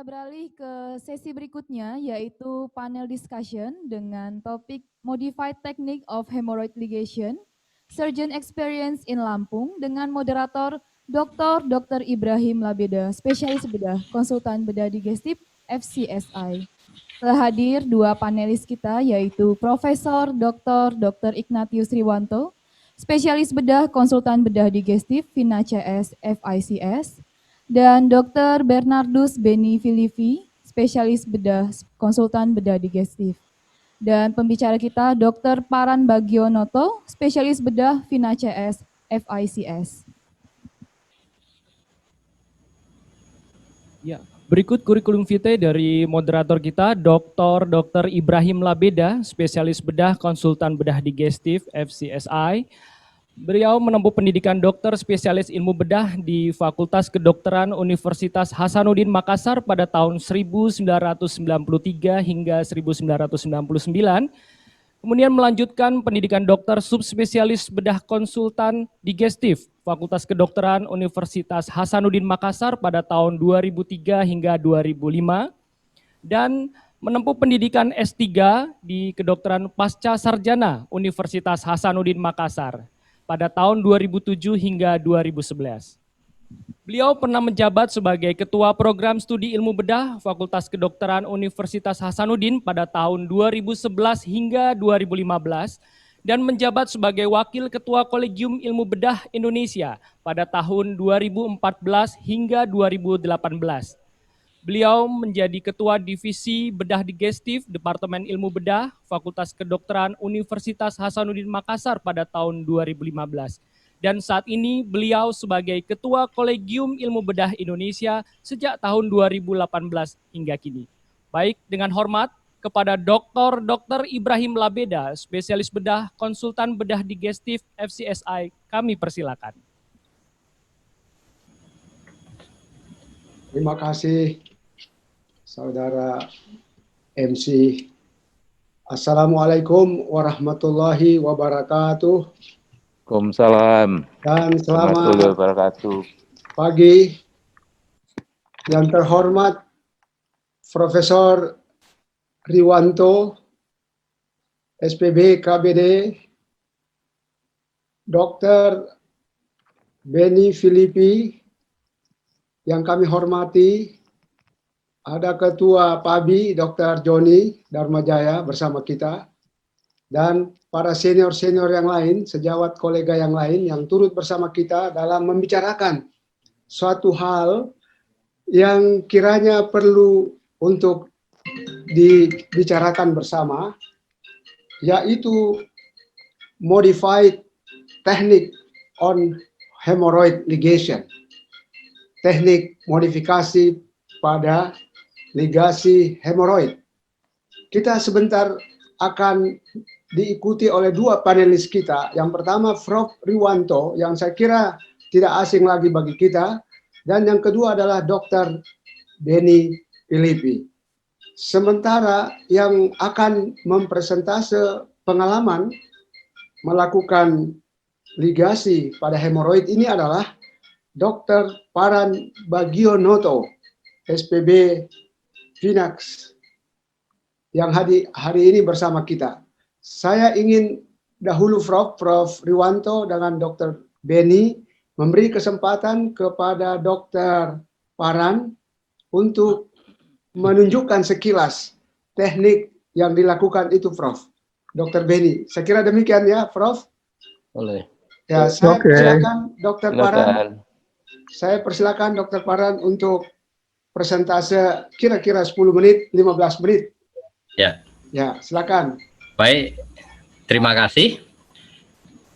beralih ke sesi berikutnya, yaitu panel discussion dengan topik Modified Technique of Hemorrhoid Ligation, Surgeon Experience in Lampung dengan moderator Dr. Ibrahim Labeda, spesialis bedah, konsultan bedah digestif FCSI. Telah hadir dua panelis kita, yaitu Profesor Dr. Ignatius Riwanto, spesialis bedah, konsultan bedah digestif Vina CS FICS, dan Dr. Bernardus Beni Filipi, spesialis bedah, konsultan bedah digestif. Dan pembicara kita Dr. Paran Bagionoto, spesialis bedah Vina CS FICS. Ya, berikut kurikulum vitae dari moderator kita, Dr. Ibrahim Labeda, spesialis bedah, konsultan bedah digestif FCSI. Beliau menempuh pendidikan dokter spesialis ilmu bedah di Fakultas Kedokteran Universitas Hasanuddin Makassar pada tahun 1993 hingga 1999. Kemudian melanjutkan pendidikan dokter subspesialis bedah konsultan digestif Fakultas Kedokteran Universitas Hasanuddin Makassar pada tahun 2003 hingga 2005 dan menempuh pendidikan S3 di Kedokteran Pasca Sarjana Universitas Hasanuddin Makassar pada tahun 2007 hingga 2011. Beliau pernah menjabat sebagai Ketua Program Studi Ilmu Bedah Fakultas Kedokteran Universitas Hasanuddin pada tahun 2011 hingga 2015 dan menjabat sebagai Wakil Ketua Kolegium Ilmu Bedah Indonesia pada tahun 2014 hingga 2018. Beliau menjadi Ketua Divisi Bedah Digestif Departemen Ilmu Bedah Fakultas Kedokteran Universitas Hasanuddin Makassar pada tahun 2015. Dan saat ini beliau sebagai Ketua Kolegium Ilmu Bedah Indonesia sejak tahun 2018 hingga kini. Baik, dengan hormat kepada Dr. Ibrahim Labeda, spesialis bedah, konsultan bedah digestif FCSI, kami persilakan. Terima kasih, Saudara MC. Assalamualaikum warahmatullahi wabarakatuh. Waalaikumsalam. Dan selamat wabarakatuh. Pagi yang terhormat Profesor Riwanto, SPB KBD, Dr. Beni Filipi, yang kami hormati, ada Ketua PABI Dr. Joni Dharmajaya bersama kita, dan para senior-senior yang lain, sejawat kolega yang lain yang turut bersama kita dalam membicarakan suatu hal yang kiranya perlu untuk dibicarakan bersama, yaitu modified technique on hemorrhoid ligation, teknik modifikasi pada ligasi hemoroid. Kita sebentar akan diikuti oleh dua panelis kita. Yang pertama Prof. Riwanto, yang saya kira tidak asing lagi bagi kita, dan yang kedua adalah Dr. Beni Filipi. Sementara yang akan mempresentase pengalaman melakukan ligasi pada hemoroid ini adalah Dr. Paran Bagionoto, SPB Finax, yang hari ini bersama kita. Saya ingin dahulu Prof. Riwanto dengan Dr. Beni memberi kesempatan kepada Dr. Paran untuk menunjukkan sekilas teknik yang dilakukan itu, Prof. Dr. Beni, saya kira demikian ya, Prof. Boleh. Ya, saya persilakan Dr. Paran. Saya persilakan Dr. Paran untuk presentase kira-kira 10 menit, 15 menit. Ya. Ya, silakan. Baik, terima kasih.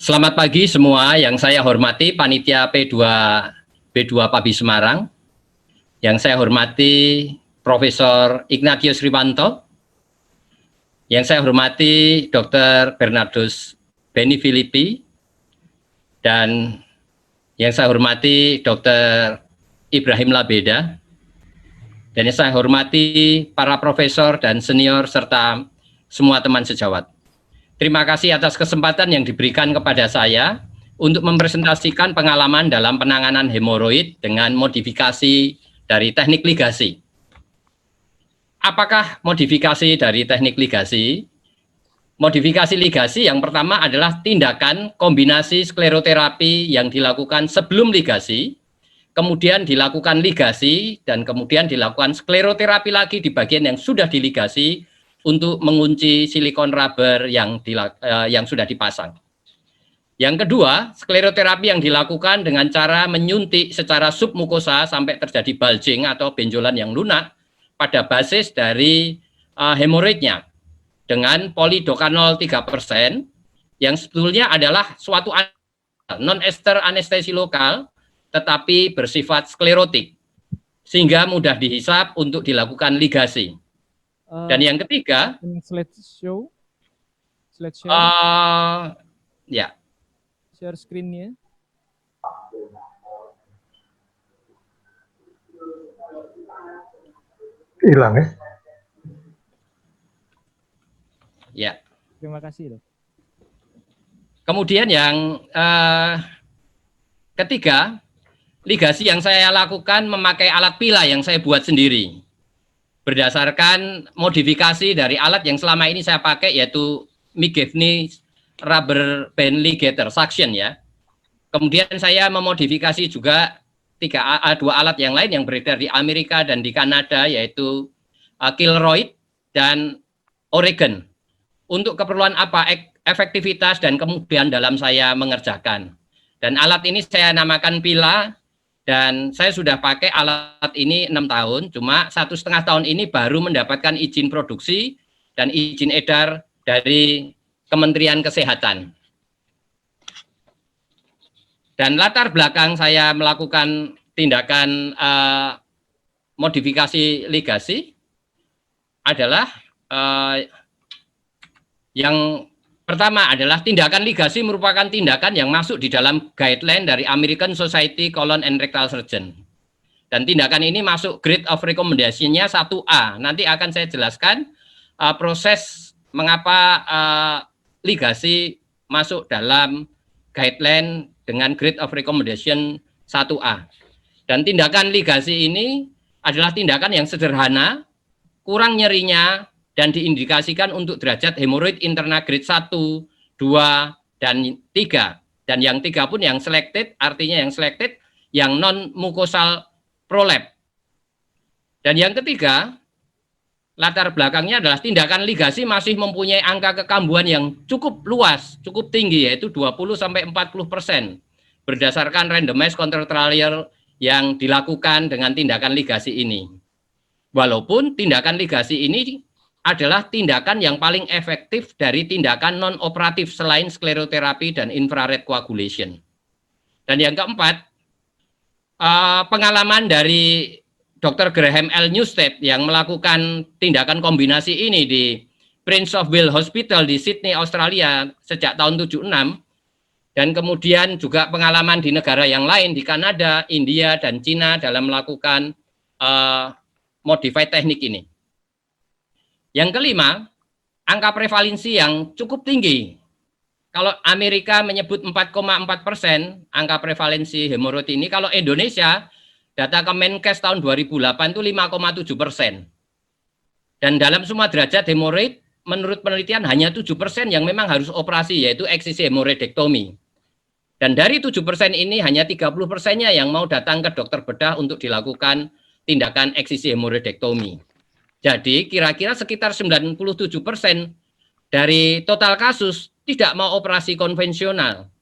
Selamat pagi semua yang saya hormati panitia P2 PABI Semarang. Yang saya hormati Profesor Ignatius Riwanto. Yang saya hormati Dr. Bernardus Beni Filipi. Dan yang saya hormati Dr. Ibrahim Labeda. Dan yang saya hormati para profesor dan senior serta semua teman sejawat. Terima kasih atas kesempatan yang diberikan kepada saya untuk mempresentasikan pengalaman dalam penanganan hemoroid dengan modifikasi dari teknik ligasi. apakah modifikasi dari teknik ligasi? Modifikasi ligasi yang pertama adalah tindakan kombinasi skleroterapi yang dilakukan sebelum ligasi, kemudian dilakukan ligasi, dan kemudian dilakukan skleroterapi lagi di bagian yang sudah diligasi untuk mengunci silikon rubber yang sudah dipasang. Yang kedua, skleroterapi yang dilakukan dengan cara menyuntik secara submukosa sampai terjadi bulging atau benjolan yang lunak pada basis dari hemoroidnya dengan polidokanol 3% yang sebetulnya adalah suatu non-ester anestesi lokal tetapi bersifat sklerotik sehingga mudah dihisap untuk dilakukan ligasi. Dan yang ketiga, slideshow, ya, share screen-nya. Hilang ya? ya. Terima kasih, Dok. Kemudian yang ketiga, ligasi yang saya lakukan memakai alat pila yang saya buat sendiri. Berdasarkan modifikasi dari alat yang selama ini saya pakai yaitu Migaffney Rubber Band Ligator Suction ya. Kemudian saya memodifikasi juga dua alat yang lain yang beredar di Amerika dan di Kanada yaitu Kilroyd dan Oregon. Untuk keperluan apa? Efektivitas dan kemudian dalam saya mengerjakan. Dan alat ini saya namakan pila. Dan saya sudah pakai alat ini 6 tahun, cuma 1,5 tahun ini baru mendapatkan izin produksi dan izin edar dari Kementerian Kesehatan. Dan latar belakang saya melakukan tindakan modifikasi ligasi adalah yang pertama adalah tindakan ligasi merupakan tindakan yang masuk di dalam guideline dari American Society Colon and Rectal Surgeon. Dan tindakan ini masuk grade of recommendation-nya 1A. Nanti akan saya jelaskan proses mengapa ligasi masuk dalam guideline dengan grade of recommendation 1A. Dan tindakan ligasi ini adalah tindakan yang sederhana, kurang nyerinya, dan diindikasikan untuk derajat hemoroid interna grade 1, 2, dan 3. Dan yang 3 pun yang selected, artinya yang selected, yang non-mukosal prolapse. Dan yang ketiga, latar belakangnya adalah tindakan ligasi masih mempunyai angka kekambuhan yang cukup luas, cukup tinggi, yaitu 20-40%, berdasarkan randomized control trial yang dilakukan dengan tindakan ligasi ini. Walaupun tindakan ligasi ini adalah tindakan yang paling efektif dari tindakan non-operatif selain skleroterapi dan infrared coagulation. Dan yang keempat, pengalaman dari Dr. Graham L. Newstead yang melakukan tindakan kombinasi ini di Prince of Wales Hospital di Sydney, Australia sejak tahun 76, dan kemudian juga pengalaman di negara yang lain di Kanada, India, dan Cina dalam melakukan modified teknik ini. Yang kelima, angka prevalensi yang cukup tinggi. Kalau Amerika menyebut 4,4% angka prevalensi hemoroid ini, kalau Indonesia, data Kemenkes tahun 2008 itu 5,7%. Dan dalam semua derajat hemoroid, menurut penelitian hanya 7% yang memang harus operasi, yaitu eksisi hemoroidektomi. Dan dari 7% ini hanya 30%-nya yang mau datang ke dokter bedah untuk dilakukan tindakan eksisi hemoroidektomi. Jadi kira-kira sekitar 97% dari total kasus tidak mau operasi konvensional.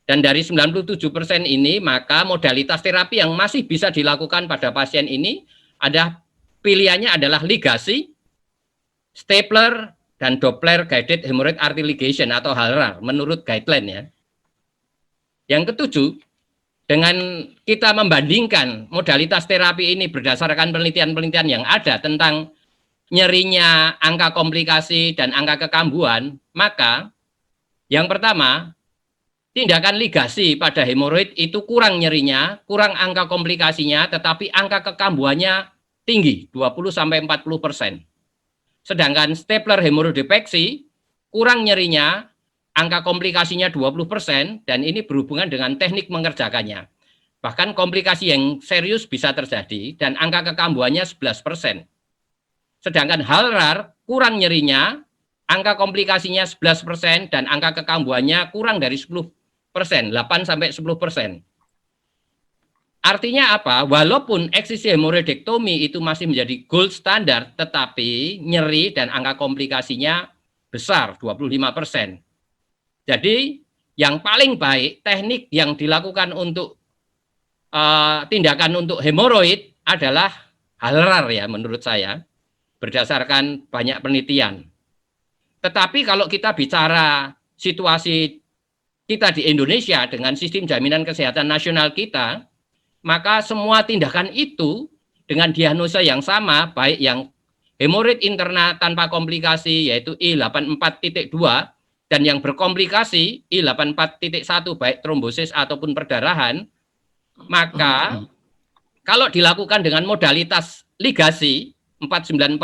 Dan dari 97% ini maka modalitas terapi yang masih bisa dilakukan pada pasien ini ada pilihannya adalah ligasi, stapler, dan Doppler guided hemorrhoid artery ligation atau HALRA menurut guideline ya. Yang ketujuh, dengan kita membandingkan modalitas terapi ini berdasarkan penelitian-penelitian yang ada tentang nyerinya, angka komplikasi, dan angka kekambuhan, maka yang pertama, tindakan ligasi pada hemoroid itu kurang nyerinya, kurang angka komplikasinya, tetapi angka kekambuhannya tinggi, 20-40%. Sedangkan stapler hemoroidepeksi, kurang nyerinya, angka komplikasinya 20%, dan ini berhubungan dengan teknik mengerjakannya. Bahkan komplikasi yang serius bisa terjadi, dan angka kekambuhannya 11%. Sedangkan HALRAR kurang nyerinya, angka komplikasinya 11% dan angka kekambuhannya kurang dari 10%, 8-10%. Artinya apa? Walaupun eksisi hemoroidektomi itu masih menjadi gold standar, tetapi nyeri dan angka komplikasinya besar, 25%. Jadi yang paling baik teknik yang dilakukan untuk tindakan untuk hemoroid adalah HALRAR ya menurut saya, berdasarkan banyak penelitian. Tetapi kalau kita bicara situasi kita di Indonesia dengan sistem jaminan kesehatan nasional kita, maka semua tindakan itu dengan diagnosa yang sama, baik yang hemoroid interna tanpa komplikasi yaitu I84.2 dan yang berkomplikasi I84.1 baik trombosis ataupun perdarahan, maka kalau dilakukan dengan modalitas ligasi 4945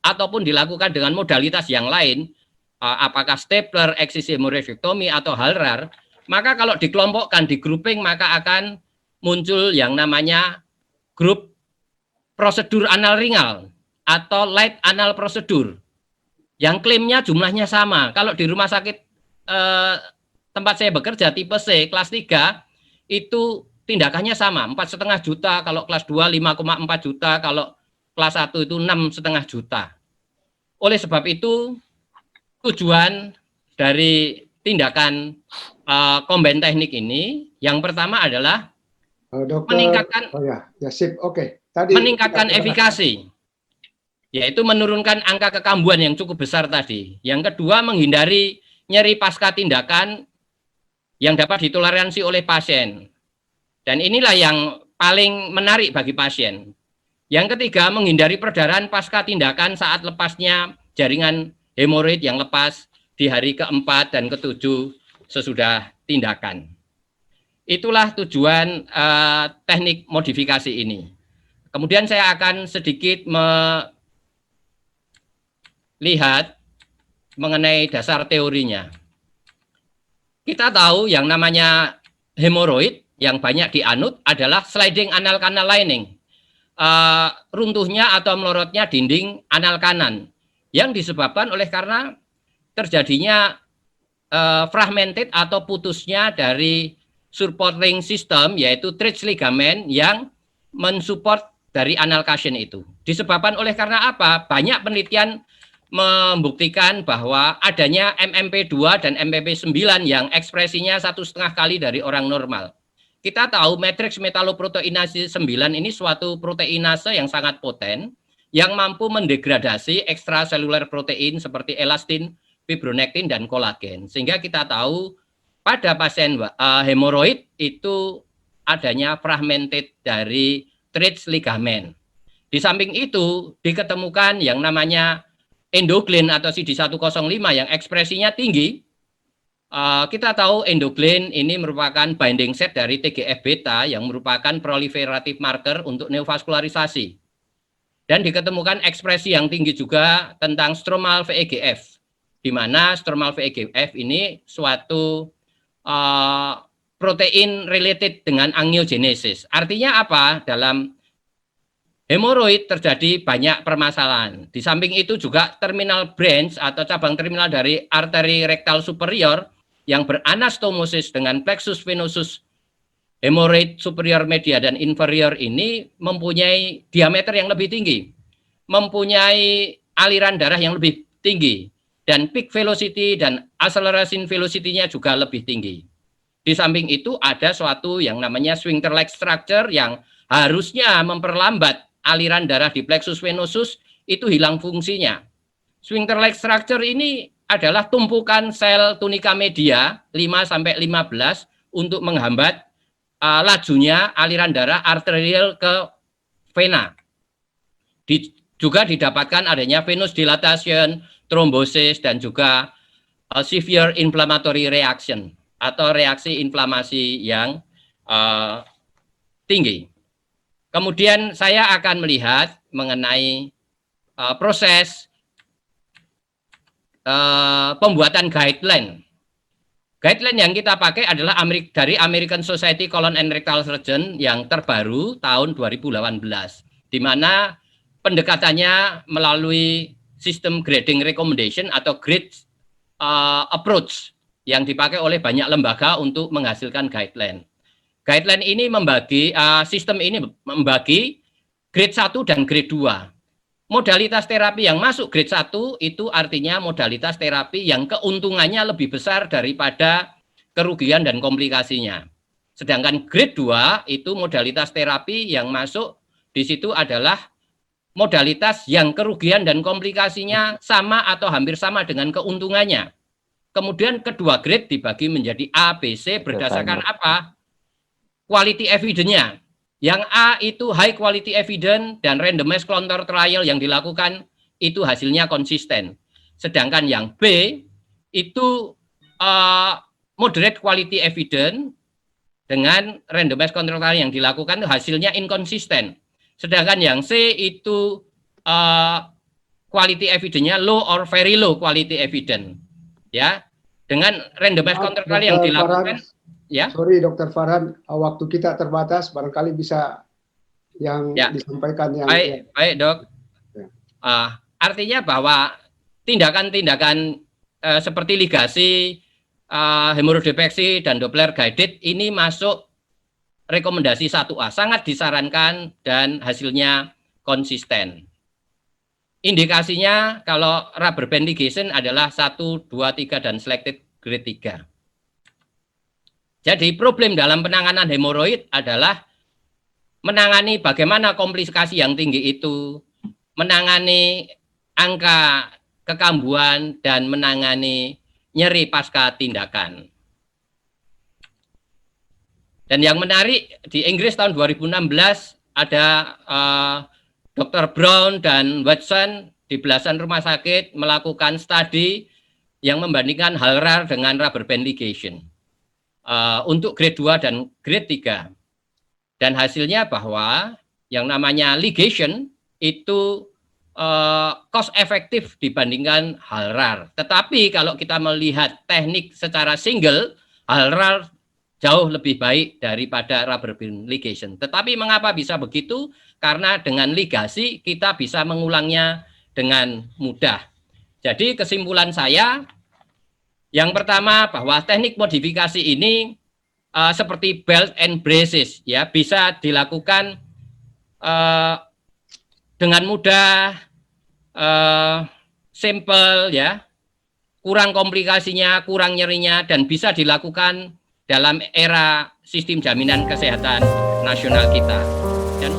ataupun dilakukan dengan modalitas yang lain, apakah stapler, eksisi hemoroidektomi atau HALRAR, maka kalau dikelompokkan, di grouping, maka akan muncul yang namanya grup prosedur anal ringal atau light anal prosedur yang klaimnya jumlahnya sama. Kalau di rumah sakit tempat saya bekerja tipe C kelas 3 itu tindakannya sama, 4,5 juta, kalau kelas 2 5,4 juta, kalau kelas 1 itu 6,5 juta. Oleh sebab itu tujuan dari tindakan combine teknik ini yang pertama adalah Dokter, meningkatkan sip. Oke. Tadi meningkatkan efikasi, yaitu menurunkan angka kekambuhan yang cukup besar tadi. Yang kedua, menghindari nyeri pasca tindakan yang dapat ditoleransi oleh pasien. Dan inilah yang paling menarik bagi pasien. Yang ketiga, menghindari perdarahan pasca tindakan saat lepasnya jaringan hemoroid yang lepas di hari ke-4 dan ke-7 sesudah tindakan. Itulah tujuan teknik modifikasi ini. Kemudian saya akan sedikit melihat mengenai dasar teorinya. Kita tahu yang namanya hemoroid yang banyak dianut adalah sliding anal canal lining. Runtuhnya atau melorotnya dinding anal kanan yang disebabkan oleh karena terjadinya fragmented atau putusnya dari supporting system yaitu Treitz ligament yang mensupport dari anal cushion itu. Disebabkan oleh karena apa? Banyak penelitian membuktikan bahwa adanya MMP2 dan MMP9 yang ekspresinya 1,5 kali dari orang normal. Kita tahu matriks metaloproteinase 9 ini suatu proteinase yang sangat poten yang mampu mendegradasi ekstraseluler protein seperti elastin, fibronektin, dan kolagen. Sehingga kita tahu pada pasien hemoroid itu adanya fragmented dari Treitz ligament. Di samping itu diketemukan yang namanya endoglin atau CD105 yang ekspresinya tinggi. Kita tahu endoglin ini merupakan binding set dari TGF-beta yang merupakan proliferative marker untuk neovaskularisasi. Dan diketemukan ekspresi yang tinggi juga tentang stromal VEGF, di mana stromal VEGF ini suatu protein related dengan angiogenesis. Artinya apa? Dalam hemoroid terjadi banyak permasalahan. Di samping itu juga terminal branch atau cabang terminal dari arteri rektal superior yang beranastomosis dengan plexus venosus hemoroid superior media dan inferior ini mempunyai diameter yang lebih tinggi, mempunyai aliran darah yang lebih tinggi, dan peak velocity dan acceleration velocity-nya juga lebih tinggi. Di samping itu ada suatu yang namanya sphincter-like structure yang harusnya memperlambat aliran darah di plexus venosus, itu hilang fungsinya. Sphincter-like structure ini adalah tumpukan sel tunika media 5-15 untuk menghambat lajunya aliran darah arterial ke vena. Juga didapatkan adanya venous dilatation, trombosis, dan juga severe inflammatory reaction atau reaksi inflamasi yang tinggi. Kemudian saya akan melihat mengenai proses pembuatan guideline. Guideline yang kita pakai adalah dari American Society Colon and Rectal Surgeon yang terbaru tahun 2018, di mana pendekatannya melalui sistem grading recommendation atau grade approach yang dipakai oleh banyak lembaga untuk menghasilkan guideline. Guideline ini sistem ini membagi grade 1 dan grade 2. Modalitas terapi yang masuk grade 1 itu artinya modalitas terapi yang keuntungannya lebih besar daripada kerugian dan komplikasinya. Sedangkan grade 2 itu modalitas terapi yang masuk di situ adalah modalitas yang kerugian dan komplikasinya sama atau hampir sama dengan keuntungannya. Kemudian kedua grade dibagi menjadi A, B, C berdasarkan apa? Quality evidence-nya. Yang A itu high quality evidence dan randomized control trial yang dilakukan itu hasilnya konsisten. Sedangkan yang B itu moderate quality evidence dengan randomized control trial yang dilakukan itu hasilnya inkonsisten. Sedangkan yang C itu quality evidence-nya low or very low quality evidence. Ya, dengan randomized control trial yang dilakukan. Ya. Sorry Dr. Farhan, waktu kita terbatas, barangkali bisa yang disampaikan yang baik Dok. Ya. Artinya bahwa tindakan-tindakan seperti ligasi, hemorodepeksi dan Doppler guided ini masuk rekomendasi 1A, sangat disarankan dan hasilnya konsisten. Indikasinya kalau rubber band ligation adalah 1, 2, 3 dan selected grade 3. Jadi problem dalam penanganan hemoroid adalah menangani bagaimana komplikasi yang tinggi itu, menangani angka kekambuhan, dan menangani nyeri pasca tindakan. Dan yang menarik, di Inggris tahun 2016 ada Dr. Brown dan Watson di belasan rumah sakit melakukan studi yang membandingkan HALRAR dengan rubber band ligation. Untuk grade 2 dan grade 3. Dan hasilnya bahwa yang namanya ligation itu cost efektif dibandingkan HALRAR. Tetapi kalau kita melihat teknik secara single, HALRAR jauh lebih baik daripada rubber band ligation. Tetapi mengapa bisa begitu? Karena dengan ligasi kita bisa mengulangnya dengan mudah. Jadi kesimpulan saya, yang pertama bahwa teknik modifikasi ini seperti belt and braces ya bisa dilakukan dengan mudah, simple ya, kurang komplikasinya, kurang nyerinya, dan bisa dilakukan dalam era sistem jaminan kesehatan nasional kita. Dan